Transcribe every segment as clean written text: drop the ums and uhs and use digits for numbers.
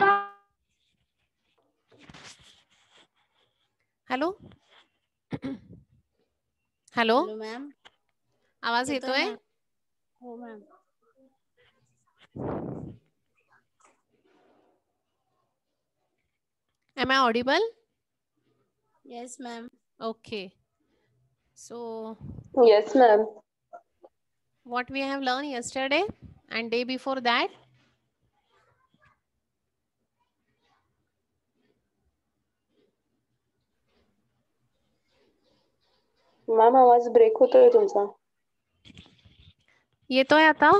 Hello hello hello ma'am, आवाज येतोय? हो ma'am. Am I audible? Yes ma'am. Okay. So Yes ma'am. what we have learned yesterday and day before that? Ma'am आवाज break होतोय तुमचा. येतोय आता?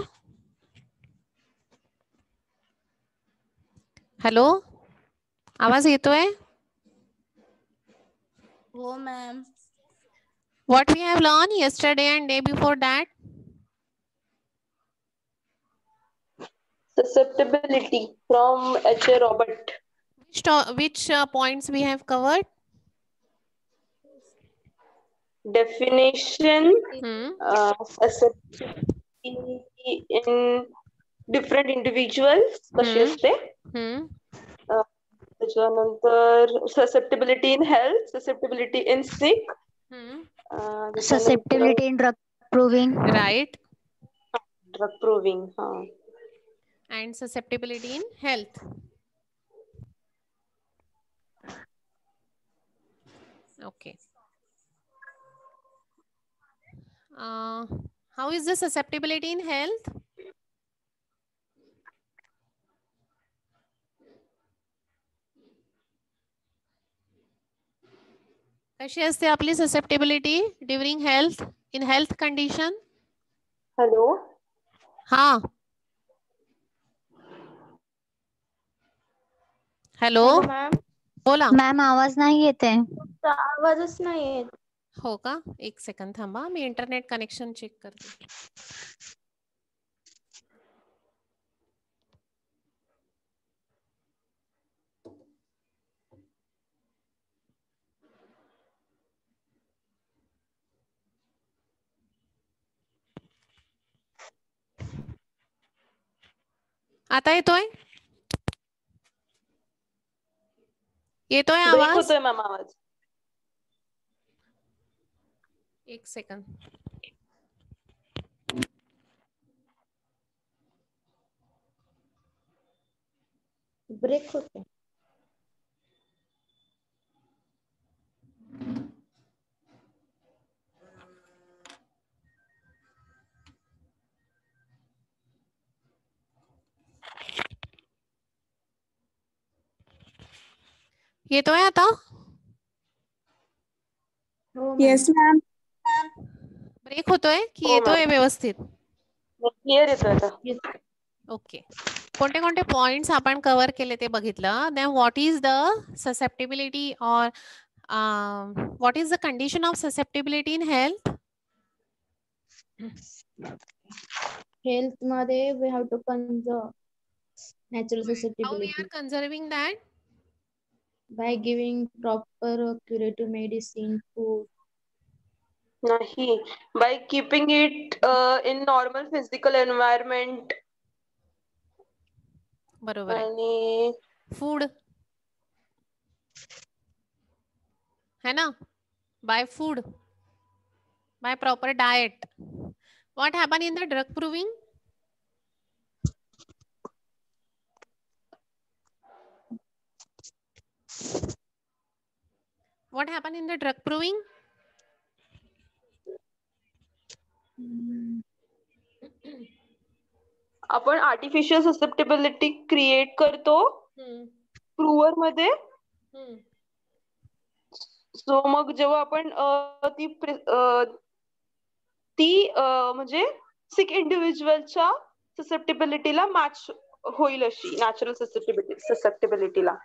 Hello आवाज येतोय? हो ma'am. What we have learned yesterday and day before that? Susceptibility from H.A. Robert. Which points we have covered? Definition, susceptibility in different individuals कशी असते. त्याच्यानंतर susceptibility in health, susceptibility in sick, Susceptibility in drug proving. Right. drug proving. And susceptibility in health. Okay. How is the susceptibility in health? कशी असते आपली susceptibility during health in health condition? Hello. हा. Hello ma'am. बोला. Ma'am आवाज नाही येते. तुमचा आवाजच नाही येत. हो का? एक सेकंद थांबा, मी इंटरनेट कनेक्शन चेक करते. आता येतोय? येतोय ब्रेक आवाज? होतोय मॅम आवाज. एक सेकंद. ब्रेक होते. येतोय आता? Yes ma'am. ब्रेक होतोय की हो मॅम. येतोय व्यवस्थित? क्लिअर येतोय आता. ओके. कोणते कोणते पॉइंट्स आपण कव्हर केले ते बघितलं. Then what is the susceptibility or what is the condition of susceptibility in health? Health मध्ये we have to conserve natural How we susceptibility are conserving that? by giving proper curative medicine, food. नाही. By keeping it in normal physical environment. बरोबर आहे. आणि food है ना? By food, by proper diet. What happened in the drug proving? What happened in the drug proving? आपण artificial susceptibility create करतो प्रूव्हर मध्ये. सो मग जेव्हा आपण ती म्हणजे सिक इंडिव्हिज्युअलच्या ससेप्टिबिलिटीला मॅच होईल अशी नॅचरल ससेप्टिबिलिटीला.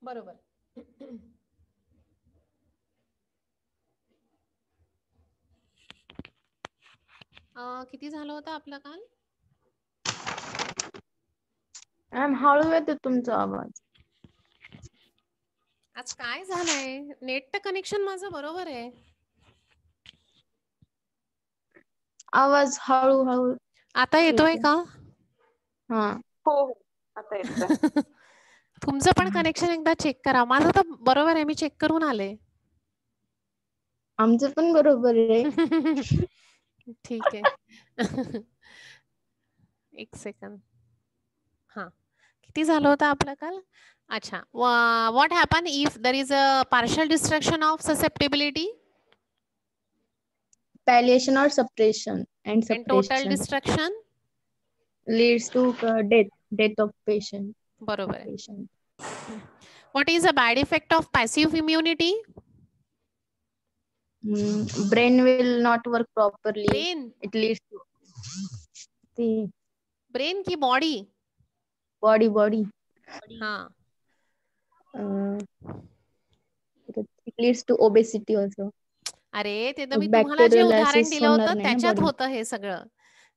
बरोबर. किती झालं होतं आपलं काल? मॅम हळू येतो तुमचा आवाज. आज काय झालंय? नेट कनेक्शन माझं बरोबर आहे. आवाज हळू आता येतोय का? हा. हो हो आता येतोय. तुमचं पण कनेक्शन एकदा चेक करा. माझं तर बरोबर आहे, मी चेक करून आले. आमचं पण बरोबर आहे. ठीक आहे. एक सेकंद. हा, किती झालं होतं आपलं काल? अच्छा, what happen if there is a partial destruction of susceptibility Palliation or suppression and and total suppression destruction? leads to death of patient. बरोबर आहे. patient. What is a bad effect of passive immunity? Brain will not work properly. Brain, It leads to the brain की body? body. हा, It leads to obesity also. अरे ते तर मी तुम्हाला जे उदाहरण Bacterial दिलं होणार होतं नाही ना त्याच्यात body. होतं हे सगळं.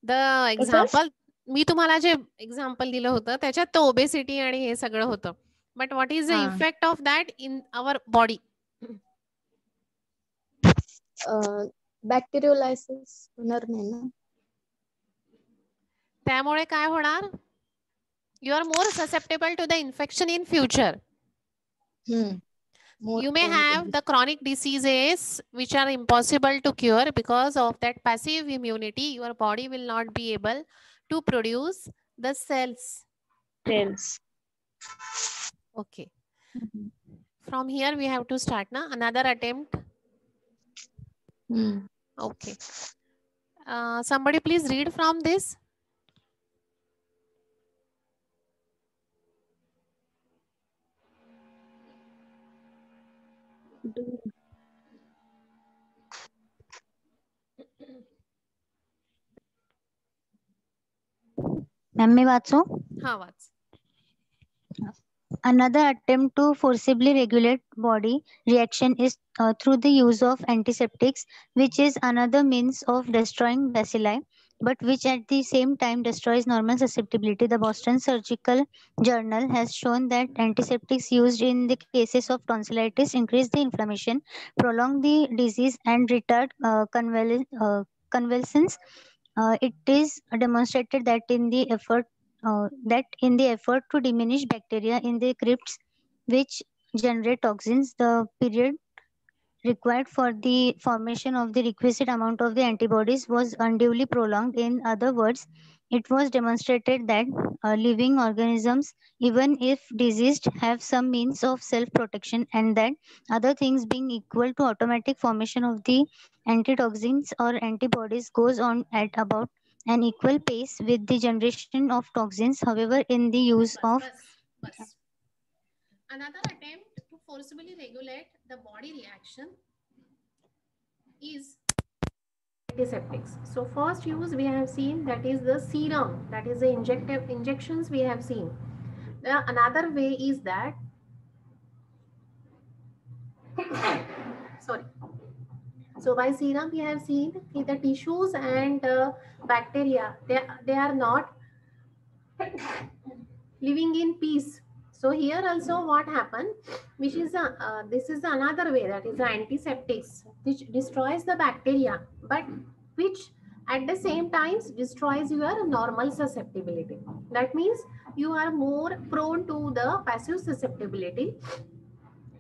द कसं? एक्झाम्पल मी तुम्हाला जे एक्झाम्पल दिलं होतं त्याच्यात तो ओबेसिटी आणि हे सगळं होतं. बट व्हॉट इज द हा. Effect of that in our body? Bacteriolisis होणार नाही ना. त्यामुळे काय होणार? You are more susceptible to the infection in future. More You may prone to have this. the chronic diseases which are impossible to cure because of that passive immunity. Your body will not be able to produce the cells. Cells. Okay. From here we have to start now. Another attempt. Okay. Somebody please read from this. Ma'am मी वाचू? हा, वाच. Another attempt to forcibly regulate body reaction is through the use of antiseptics, which is another means of destroying bacilli, but which at the same time destroys normal susceptibility. The Boston Surgical Journal has shown that antiseptics used in the cases of tonsillitis increase the inflammation, prolong the disease, and retard convalescence. It is demonstrated that in the effort to diminish bacteria in the crypts which generate toxins, the period required for the formation of the requisite amount of the antibodies was unduly prolonged. In other words, it was demonstrated that living organisms, even if diseased, have some means of self-protection, and that other things being equal to automatic formation of the antitoxins or antibodies goes on at about an equal pace with the generation of toxins. However, in the use of Bus. Another attempt to forcibly regulate the body reaction is antiseptics. So first use we have seen, that is the serum, that is the injections we have seen. Another way is that sorry. So by serum we have seen the tissues and bacteria, they are not living in peace. So here also what happened, which is this is another way, that is the antiseptics, which destroys the bacteria, but which at the same time destroys your normal susceptibility. That means you are more prone to the passive susceptibility.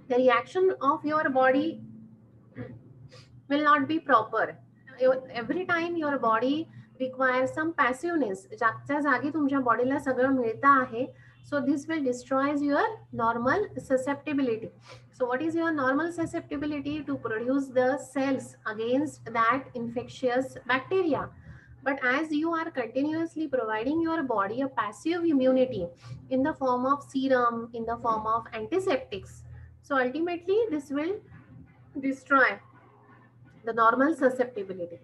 The reaction of your body will not be proper. Every time your body requires some passiveness, जागच्या जागी तुमच्या बॉडीला सगळं मिळतं आहे. So this will destroys your normal susceptibility. So what is your normal susceptibility? To produce the cells against that infectious bacteria. But as you are continuously providing your body a passive immunity in the form of serum, in the form of antiseptics, so ultimately this will destroy the normal susceptibility.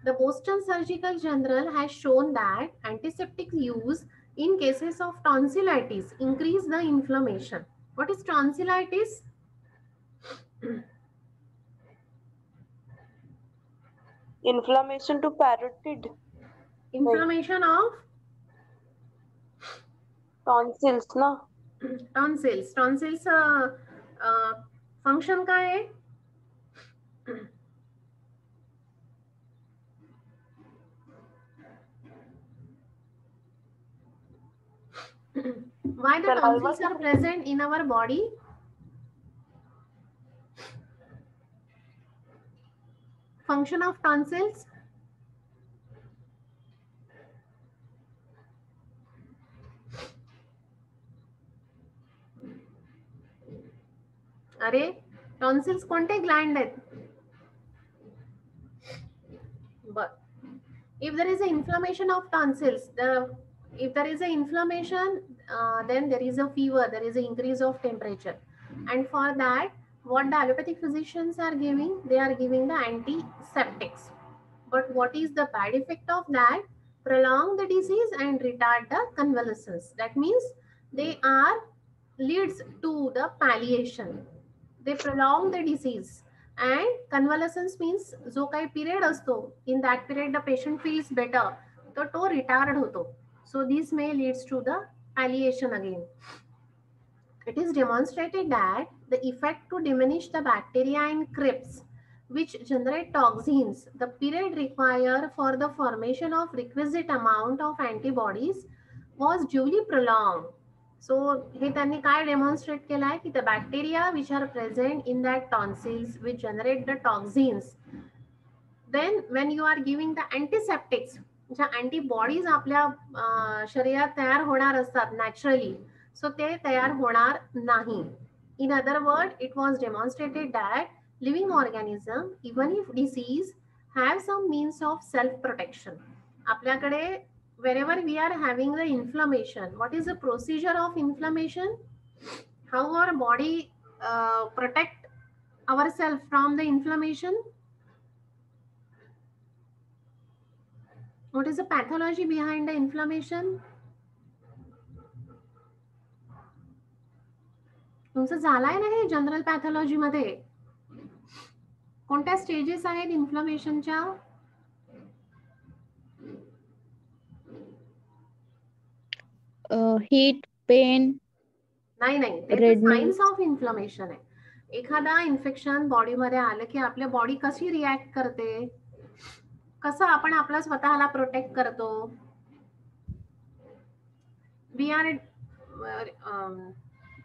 The Boston Surgical Journal has shown that antiseptic use in cases of tonsillitis increase the inflammation. What is tonsillitis? Inflammation to parotid. Inflammation of Tonsils ना. tonsils. Tonsils function काय आहे? Why the Saliva tonsils are present in our body? Function of tonsils? अरे tonsils कोणते Gland आहेत? But if there is an inflammation of tonsils, if there is an inflammation, then there is a fever, there is an increase of temperature, and for that, what the allopathic physicians are giving, they are giving the antiseptics. But what is the bad effect of that? Prolong the disease and retard the convalescence. That means they are leads to the palliation. They prolong the disease. And convalescence means जो काही period असतो, in that period the patient feels better, तर तो retard होतो. So this may leads to the palliation again. It is demonstrated that the effect to diminish the bacteria in crypts which generate toxins, the period required for the formation of requisite amount of antibodies was duly prolonged. So हे त्यांनी काय demonstrate केलं आहे की the bacteria which are present in that tonsils which generate the toxins, then when you are giving the antiseptics, ज्या antibodies आपल्या शरीरात तयार होणार असतात नॅचरली, सो ते तयार होणार नाही. In other words, it was demonstrated that living organism, even if disease, have some means of self-protection. आपल्याकडे wherever we are having the inflammation, what is the procedure of inflammation? How our body protect ourselves from the inflammation? What is the pathology behind the inflammation? तुमचं झालाय ना हे general pathology मध्ये? कोणत्या stages आहेत इन्फ्लमेशनच्या? Heat, pen, नाही नाही, ते science of inflammation आहे. एखादा इन्फेक्शन बॉडीमध्ये आलं की आपल्या बॉडी कशी रिॲक्ट करते, कसं आपण आपला स्वतःला प्रोटेक्ट करतो. We are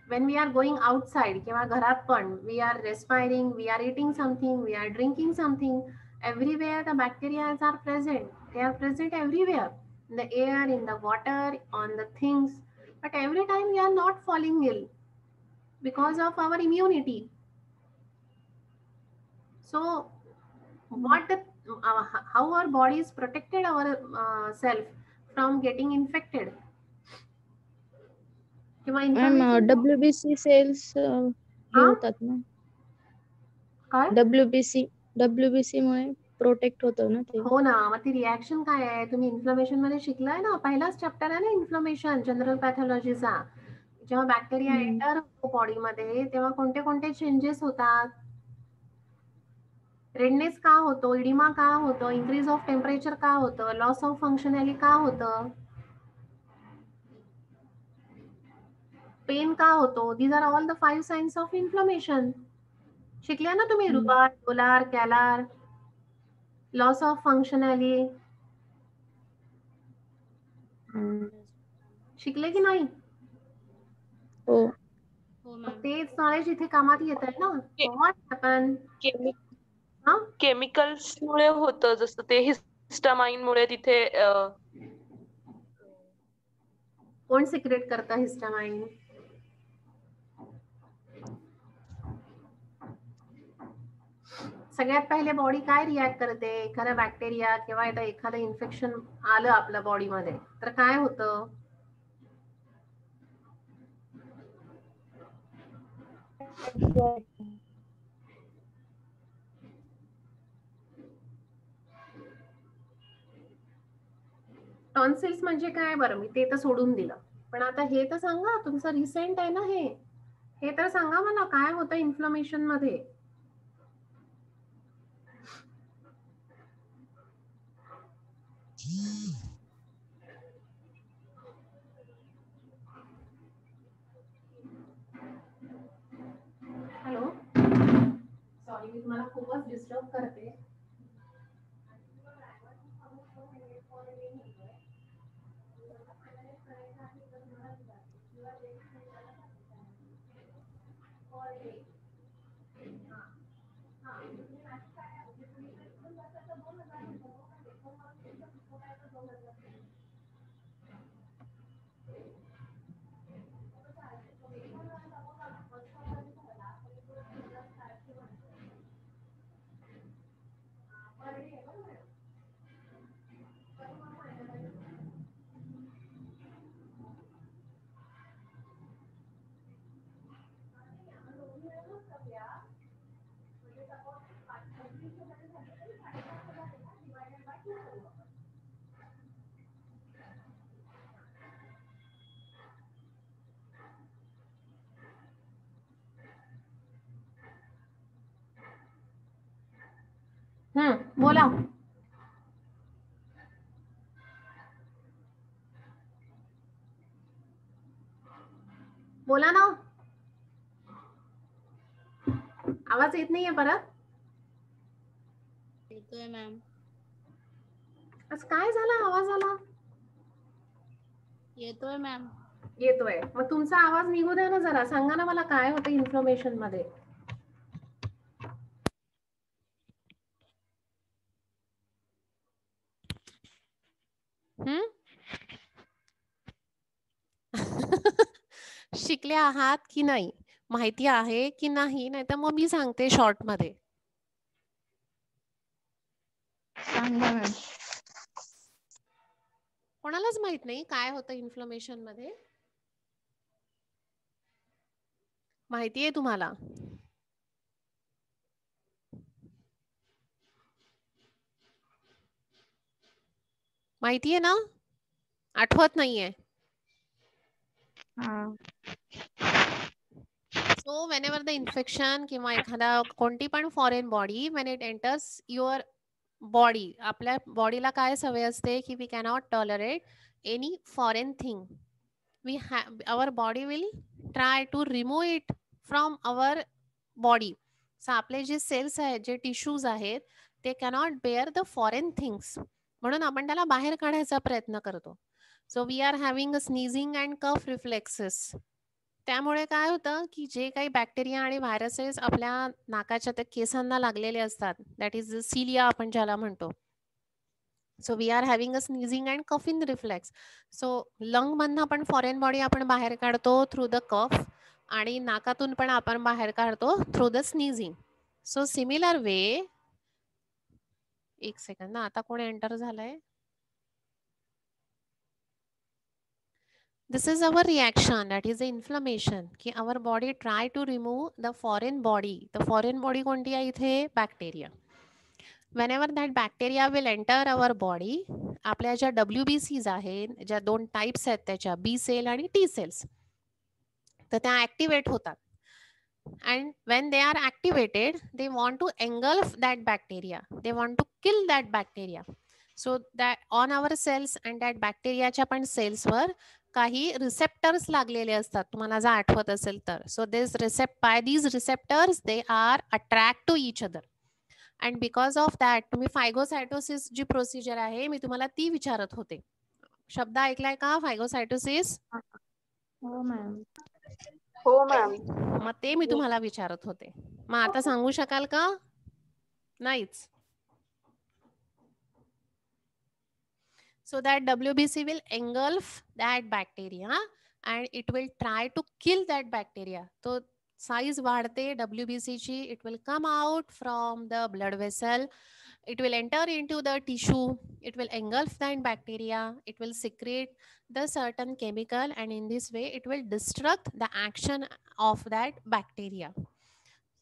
when we are going outside किंवा घरात पण we are respiring, we are eating something, we are drinking something, everywhere the bacteria are present. They are present everywhere, in the air, in the water, on the things, but every time we are not falling ill because of our immunity. So what how our body is protected our self from getting infected? WBC cells होतात ना, काय WBC मुळे protect होतं ना ते. हो ना. मग ती reaction काय आहे? तुम्ही इन्फ्लमेशन मध्ये शिकलाय ना, पहिलाच चॅप्टर आहे ना इन्फ्लमेशन जनरल पॅथॉलॉजीचा. जेव्हा बॅक्टेरिया एंटर होतो बॉडीमध्ये तेव्हा कोणते कोणते चेंजेस होतात? रेडनेस का होतो, इडिमा का होतो, इन्क्रीज ऑफ टेम्परेचर का होतं, लॉस ऑफ फंक्शनॅलिटी का होतं, पेन का होतो. These are all the 5 signs of inflammation. शिकल्या ना तुम्ही? रुबार, कोलार, कॅलार, लॉस ऑफ फंक्शनॅलिटी शिकले की नाही? हो, तेच नॉलेज इथे कामात येत आहे ना. What happen? केमिकल्स मुळे होतं, जसं ते हिस्टामाइन मुळे तिथे कोण सिक्रेट करतं हिस्टामाइन? सगळ्यात पहिले बॉडी काय रिॲक्ट करते? एखादा बॅक्टेरिया किंवा एखादं इन्फेक्शन आलं आपल्या बॉडीमध्ये तर काय होतं? टॉन्सिल्स म्हणजे काय बरं? मी ते तर सोडून दिलं, पण आता हे तर सांगा, तुमचं रिसेंट आहे ना हे तर सांगा मला, काय होतं इन्फ्लमेशन मध्ये? हॅलो, सॉरी मी तुम्हाला खूपच डिस्टर्ब करते. बोला. बोला ना. आवाज येत नाहीये परत. येतोय मॅम. आज काय झालं आवाजाला? येतोय मॅम. येतोय. मग तुमचा आवाज निघू द्या ना जरा. सांगा ना मला काय होतं इन्फॉर्मेशन मध्ये. शिकले आहात की नाही, माहिती आहे की नाही, नाहीतर मग मी सांगते शॉर्ट मध्ये. सांगा मॅम. कोणालाच माहित नाही काय होतं इन्फ्लमेशन मध्ये? माहिती आहे तुम्हाला? माहिती आहे ना? आठवत नाहीये. सो whenever the infection किंवा एखादा कोणती पण foreign body when it enters your body, आपल्या बॉडीला काय सवय असते की we cannot tolerate any foreign thing. Our body will try to remove it from our body. So आपले जे सेल्स आहेत, जे टिश्यूज आहेत, ते cannot bear the foreign things. म्हणून आपण त्याला बाहेर काढायचा प्रयत्न करतो. So we are having a sneezing and cough reflexes. त्यामुळे काय होतं की जे काही बॅक्टेरिया आणि व्हायरसेस आपल्या नाकाच्या त्या केसांना लागलेले असतात, दॅट इज सिलिया आपण ज्याला म्हणतो. So we are having a sneezing and coughing reflex. So lung मधनं पण फॉरेन बॉडी आपण बाहेर काढतो थ्रू द कफ, आणि नाकातून पण आपण बाहेर काढतो through the sneezing. So similar way, एक सेकंड ना, आता कोण एंटर झालंय? This is our reaction, that is the inflammation, की our body try to remove the foreign body. The foreign body कोणती आहे इथे? Bacteria. Whenever that bacteria will enter our body, आपल्या ज्या WBCs आहेत, ज्या दोन टाइप्स आहेत त्याच्या, बी सेल आणि टी सेल्स, तर त्या ऍक्टिव्हेट होतात. And when they are activated, they want to engulf that bacteria. They want to kill that bacteria. So that on our cells and that bacteriaच्या पण सेल्सवर काही रिसेप्टर्स लागलेले असतात, तुम्हाला जर आठवत असेल तर. So this by these receptors they are attract to each other. And because of that, तुम्ही फायगोसायटोसिस जी प्रोसिजर आहे, मी तुम्हाला ती विचारत होते. शब्द ऐकलाय का फायगोसायटोसिस? हो मॅम. हो मॅम. मग ते मी तुम्हाला विचारत होते. मग आता सांगू शकाल का? नाहीच. So that WBC will engulf that bacteria and it will try to kill that bacteria. So size वाढते WBC ची, it will come out from the blood vessel, it will enter into the tissue, it will engulf that bacteria, it will secrete the certain chemical, and in this way it will disrupt the action of that bacteria.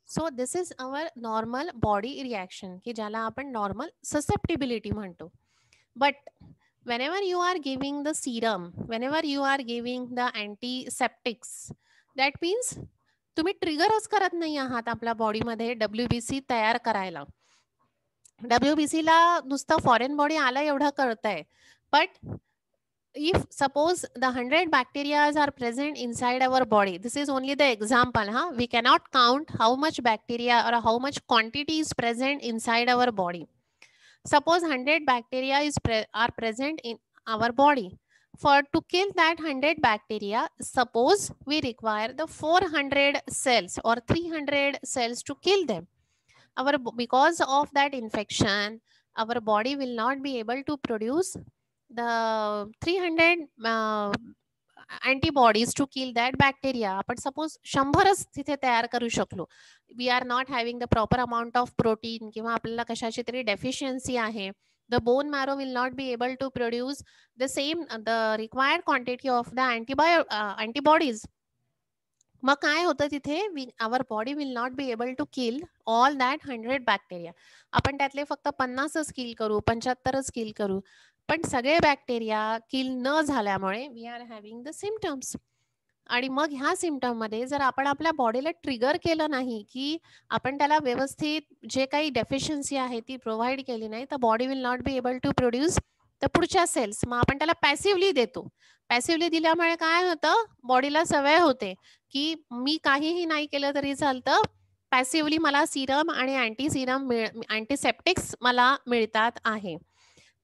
So this is our normal body reaction, की ज्याला आपण normal susceptibility म्हणतो. But whenever you are giving the serum, whenever you are giving the antiseptics, that means तुम्ही ट्रिगरच करत नाही आहात आपल्या बॉडीमध्ये WBC तयार करायला. WBC ला नुसतं फॉरेन बॉडी आला एवढं कळतंय, but if suppose the 100 bacteria are present inside our body, this is only the example, we cannot count how much bacteria or how much quantity is present inside our body. Suppose 100 bacteria are present in our body, For to kill that 100 bacteria, suppose we require the 400 cells or 300 cells to kill them. Because of that infection, our body will not be able to produce the 300 antibodies to kill that bacteria. But suppose 100च तिथे तयार करू शकलो. We are not having the proper amount of protein किंवा आपल्याला कशाची तरी deficiency आहे. The bone marrow will not be able to produce the required quantity of the antibodies. मग काय होतं तिथे, our body will not be able to kill all that 100 bacteria. आपण त्यातले फक्त 50च किल करू, 75च किल करू, पण सगळे बॅक्टेरिया किल न झाल्यामुळे we are having the symptoms. आणि मग ह्या सिम्पटम मध्ये जर आपण आपल्या बॉडीला ट्रिगर केलं नाही, की आपण त्याला व्यवस्थित जे काही डेफिशियन्सी आहे ती प्रोव्हाइड केली नाही, तर body will not be able to produce the पुढच्या सेल्स. मग आपण त्याला पॅसिव्हली देतो. पॅसिव्हली दिल्यामुळे काय होतं, बॉडीला सवय होते की मी काहीही नाही केलं तरी चालतं, पॅसिव्हली मला सिरम आणि अँटीसेप्टिक्स मला मिळतात आहे.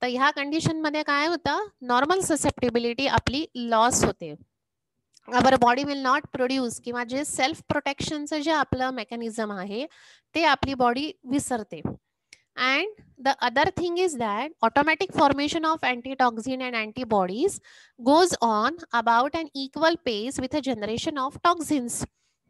तर ह्या कंडिशन मध्ये काय होतं, नॉर्मल ससेप्टिबिलिटी आपली लॉस होते. Our body will not produce किंवा जे सेल्फ प्रोटेक्शनचं जे आपलं मेकॅनिझम आहे ते आपली body विसरते. And the other thing is that automatic formation of antitoxin and antibodies goes on about an equal pace with a generation of toxins.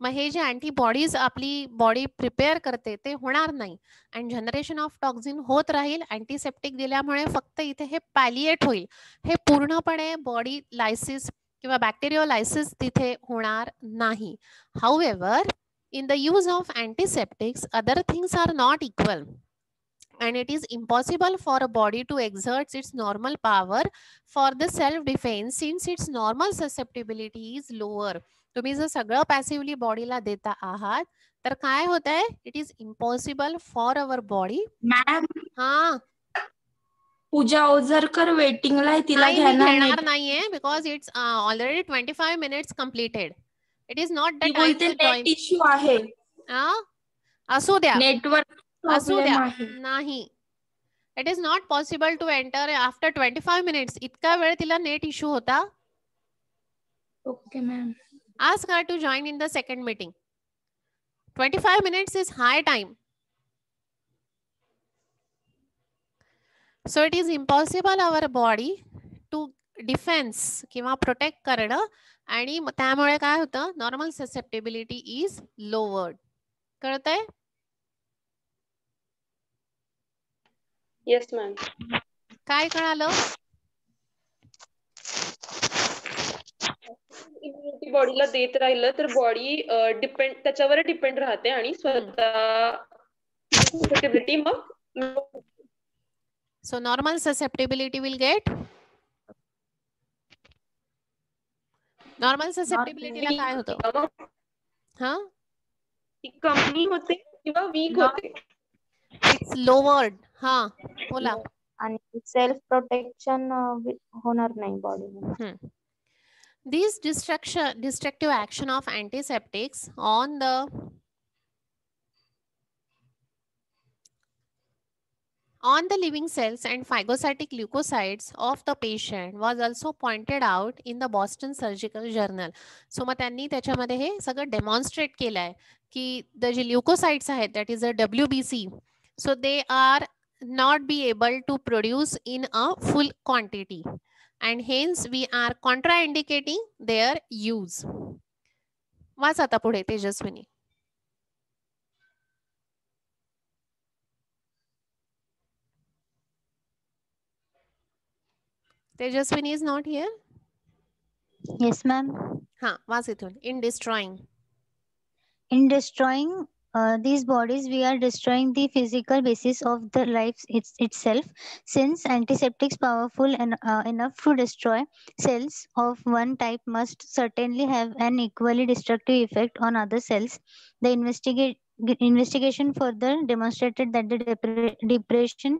मग हे जे antibodies आपली body prepare करते ते होणार नाही आणि जनरेशन ऑफ टॉक्झिन होत राहील. अँटीसेप्टिक दिल्यामुळे फक्त इथे हे पॅलिएट होईल, हे पूर्णपणे बॉडी लायसिस किंवा बॅक्टेरियोलायसिस तिथे होणार नाही. हाऊएव्हर in the use of antiseptics, other things are not equal. And it is impossible for a body to exert its normal power for the self-defense since its normal susceptibility is lower. तुम्ही जर सगळं passively बॉडीला देता आहात तर काय होत आहे, it is impossible for our body. Ma'am, हा पूजा ओझरकर वेटिंगला आहे, तिला नाही, मी घ्या ना. घेणार नाहीये because it's already 25 minutes completed. It is not the ती टाइम बोलते टू जॉईन. नेट इश्यू आहे, असू द्या, नेटवर्क असू द्या. प्रॉब्लेम आहे. नाही, it is not possible to enter after 25 minutes. इतका वेळ तिला नेट इश्यू होता. Okay ma'am. Ask her to join in the second meeting. 25 minutes is high time. So it is impossible our body to defense किंवा protect करणं आणि त्यामुळे काय होतं, नॉर्मल ससेप्टिबिलिटी इज लोवर्ड. कळतंय? Yes ma'am. काय कळालं? इम्युनिटी बॉडीला देत राहिलं तर बॉडी त्याच्यावर डिपेंड राहते आणि स्वतः ससेप्टिबिलिटी मग So normal susceptibility will get normal susceptibility ला काय होतं, हा कमी होते किंवा वीक होते. It's lowered. हा बोला. आणि सेल्फ प्रोटेक्शन होणार नाही body. These destructive action of antiseptics on the living cells and phagocytic leukocytes of the patient was also pointed out in the Boston Surgical Journal. So मग त्यांनी त्याच्यामध्ये हे सगळं demonstrate केलंय की the जे ल्युकोसाइट्स आहेत, that is a WBC, so they are not be able to produce in a full quantity and hence we are contraindicating their use. Watch आता पुढे Tejaswini. Tejaswini is not here. Yes, ma'am. Ha, watch इथून. In destroying. In destroying these bodies, we are destroying the physical basis of the life itself. Since antiseptics powerful enough to destroy cells of one type must certainly have an equally destructive effect on other cells. The investigation further demonstrated that the depression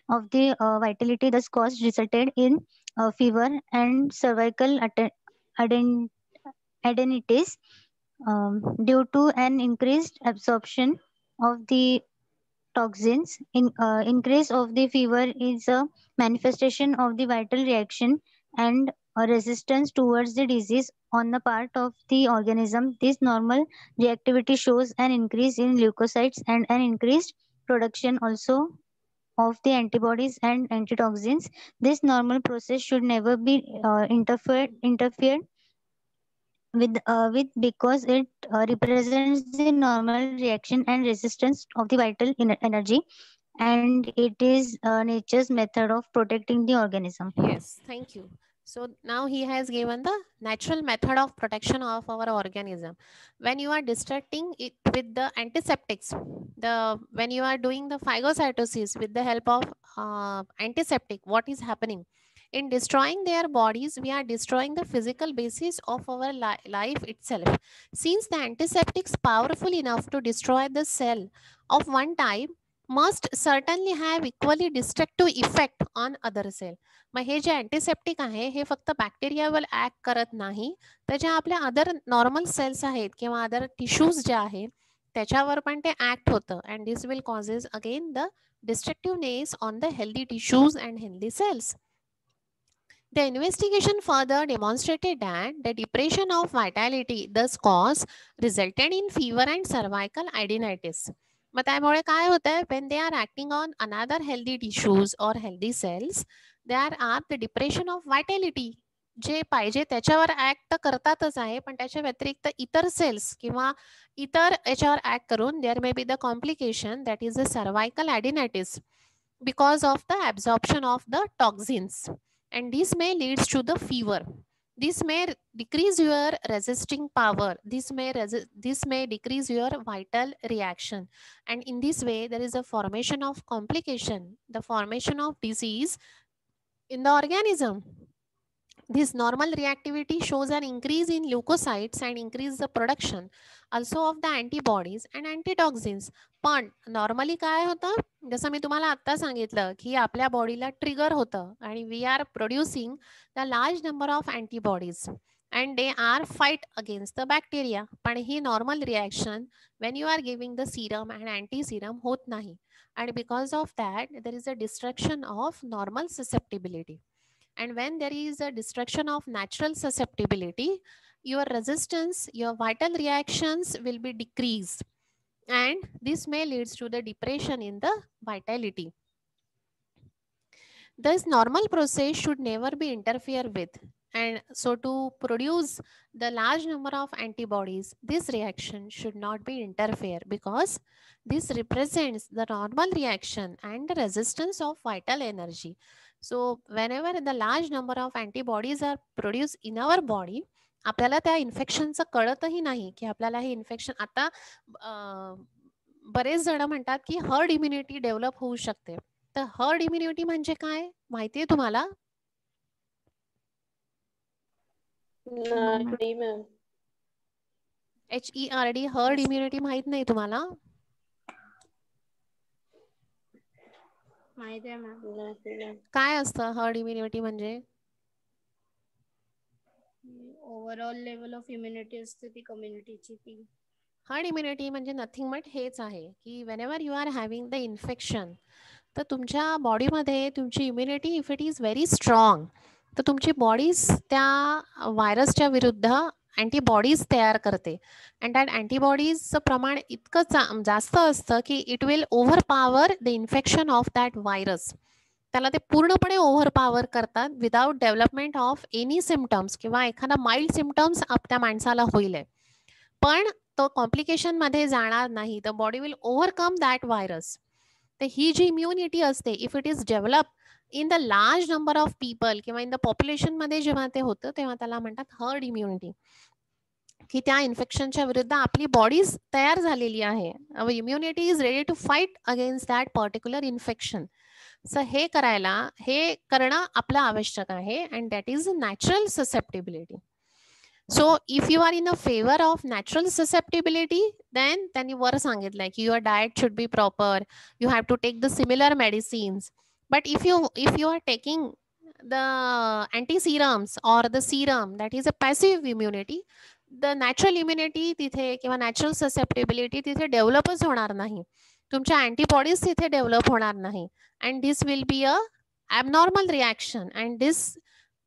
of the vitality thus caused resulted in fever and cervical adenitis. Due to an increased absorption of the toxins. Increase of the fever is a manifestation of the vital reaction and resistance towards the disease on the part of the organism. This normal reactivity shows an increase in leukocytes and an increased production also of the antibodies and antitoxins. This normal process should never be interfered with because it represents the normal reaction and resistance of the vital energy, and it is nature's method of protecting the organism. Yes, thank you. So now he has given the natural method of protection of our organism. When you are distracting it with the antiseptics, when you are doing the phagocytosis with the help of antiseptic, what is happening? In destroying their bodies, we are destroying the physical basis of our life itself. Since the antiseptics powerful enough to destroy the cell of one type, must certainly have equally destructive effect on other cell. मग हे जे antiseptic आहे हे फक्त बॅक्टेरियावर act करत नाही, तर ज्या आपल्या अदर नॉर्मल सेल्स आहेत किंवा अदर टिश्यूज जे आहेत त्याच्यावर पण ते ऍक्ट होतं. And this will causes again the destructiveness on the healthy tissues and healthy cells. The investigation further demonstrated that the depression of vitality thus resulted in fever and cervical adenitis. मग त्यामुळे काय होतंय, when they are acting on another healthy tissues or healthy cells, there are the depression of vitality. जे पाहिजे त्याच्यावर act तर करतातच आहे, पण त्याच्या व्यतिरिक्त इतर सेल्स किंवा इतर याच्यावर ऍक्ट करून there may be the complication that is the cervical adenitis because of the absorption of the toxins. And this may leads to the fever. This may decrease your resisting power. This may decrease your vital reaction. And in this way, there is a formation of complication, the formation of disease in the organism. This normal reactivity shows an increase in leukocytes and increase the production also of the antibodies and antitoxins. पण normally काय होतं, जसं मी तुम्हाला आता सांगितलं की आपल्या बॉडीला ट्रिगर होतं आणि we are producing the large number of antibodies and they are fight against the bacteria. पण ही normal reaction when you are giving the serum and anti serum होत नाही. आणि because of that there is a destruction of normal susceptibility. And when there is a destruction of natural susceptibility, your resistance, your vital reactions will be decreased. And this may lead to the depression in the vitality. This normal process should never be interfered with. And so to produce the large number of antibodies, this reaction should not be interfered because this represents the normal reaction and the resistance of vital energy. So whenever the large number of antibodies are produced in our body, आपल्याला त्या इन्फेक्शनचं कळतही नाही की आपल्याला हे infection. आता बरेच जण म्हणतात की हर्ड इम्युनिटी डेव्हलप होऊ शकते. तर हर्ड इम्युनिटी म्हणजे काय माहितीये तुम्हाला? नाही मॅम. HERD हर्ड इम्युनिटी माहित नाही तुम्हाला? माहिती आहे मॅम. काय असतं हर्ड इम्युनिटी म्हणजे? ओव्हरऑल लेवल ऑफ इम्युनिटी असते ती कम्युनिटीची ती. हर्ड इम्युनिटी म्हणजे नथिंग बट हेच आहे की whenever you are having the infection, तर तुमच्या बॉडीमध्ये तुमची immunity if it is very strong, तर तुमची बॉडीज त्या व्हायरसच्या विरुद्ध अँटीबॉडीज तयार करते. अँड दॅट अँटीबॉडीजचं प्रमाण इतकं जास्त असतं की it will over power the infection of that virus. त्याला ते पूर्णपणे ओव्हर पॉवर करतात without development of any symptoms किंवा एखादा माइल्ड सिम्टम्स त्या माणसाला होईल, पण तो कॉम्प्लिकेशन मध्ये जाणार नाही. The body will overcome that virus. तर ही जी इम्युनिटी असते if it is develop in the large number of people किंवा इन द पॉप्युलेशन मध्ये जेव्हा ते होतं तेव्हा त्याला म्हणतात हर्ड इम्युनिटी, की त्या इन्फेक्शनच्या विरुद्ध आपली बॉडीज तयार झालेली आहे. Our immunity is ready to fight against that particular infection. So हे करणं आपलं आवश्यक आहे and that is natural susceptibility. So if you are in a favor of natural susceptibility, then त्यांनी वर सांगितलंय की your diet should be proper, you have to take the similar medicines. But if you are taking the anti-serums or the serum, that is a passive immunity, the natural immunity तिथे किंवा natural susceptibility तिथे डेव्हलपच होणार नाही. तुमच्या antibodies तिथे develop होणार नाही. And this will be a abnormal reaction and this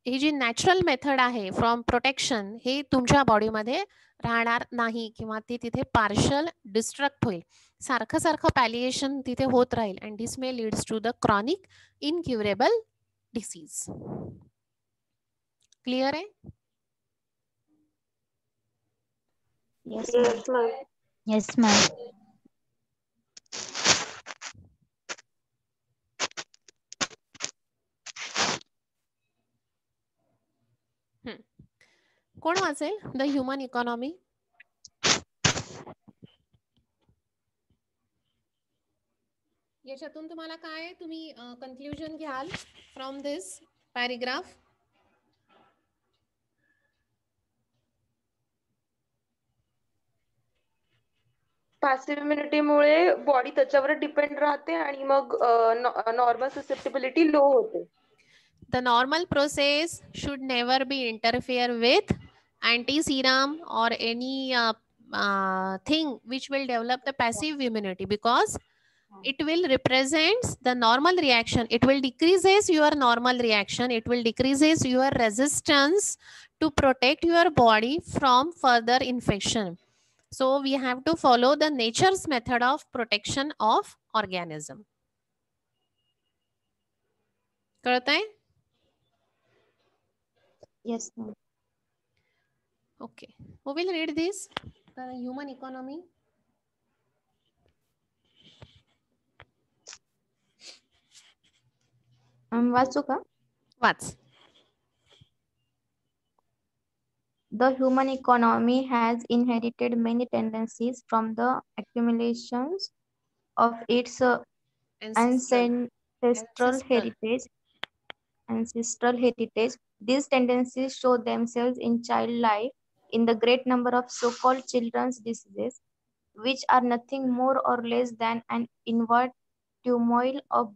ही जी नॅचरल मेथड आहे फ्रॉम प्रोटेक्शन हे तुमच्या बॉडीमध्ये राहणार नाही किंवा ती तिथे पार्शल डिस्ट्रक्ट होईल. सारखं सारखं पॅलिएशन तिथे होत राहील and this may leads to the chronic incurable disease. Clear आहे? Yes, ma'am. Yes, ma'am. Yes, ma'am. कोण वाचेल द ह्युमन इकॉनॉमी? याच्यातून तुम्हाला काय तुम्ही कन्क्लुजन घ्याल फ्रॉम दिस पॅरेग्राफ? पॅसिव्ह इम्युनिटीमुळे बॉडी त्याच्यावर डिपेंड राहते आणि मग नॉर्मल ससेप्टिबिलिटी लो होते. The normal process should never be interfere with anti-serum or any thing which will develop the passive immunity, because it will represents the normal reaction. It will decreases your normal reaction. It will decreases your resistance to protect your body from further infection. So we have to follow the nature's method of protection of organism. कळतंय? Yes, ma'am. Okay, who will read this? The human economy. वाचू का? Watch. The human economy has inherited many tendencies from the accumulations of its ancestral heritage. These tendencies show themselves in child life in the great number of so-called children's diseases, which are nothing more or less than an inward turmoil of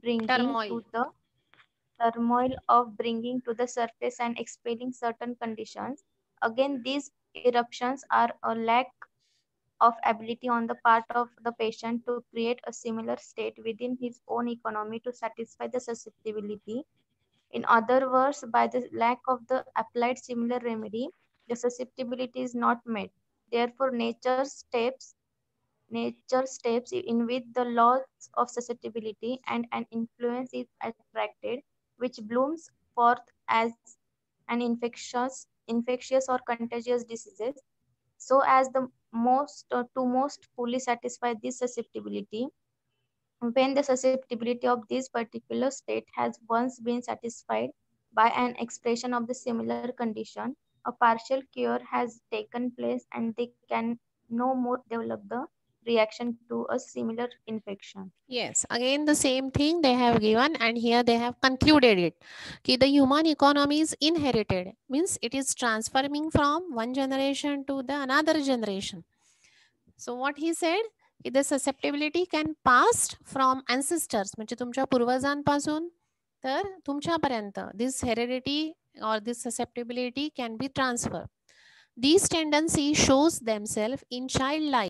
bringing to the surface and expelling certain conditions. Again, these eruptions are a lack of ability on the part of the patient to create a similar state within his own economy to satisfy the susceptibility. In other words, by the lack of the applied similar remedy, the susceptibility is not met. Therefore, nature steps in with the laws of susceptibility, and an influence is attracted, which blooms forth as an infectious or contagious diseases, so as the most fully satisfy this susceptibility. When the susceptibility of this particular state has once been satisfied by an expression of the similar condition, a partial cure has taken place and they can no more develop the reaction to a similar infection. Yes, again the same thing they have given, and here they have concluded it. Okay, the human economy is inherited, means it is transforming from one generation to the another generation. So what he said, the susceptibility can pass from ancestors, म्हणजे तुमच्या पूर्वजांपासून तर तुमच्यापर्यंत this heredity or this susceptibility can be transferred. These tendencies shows themselves in child life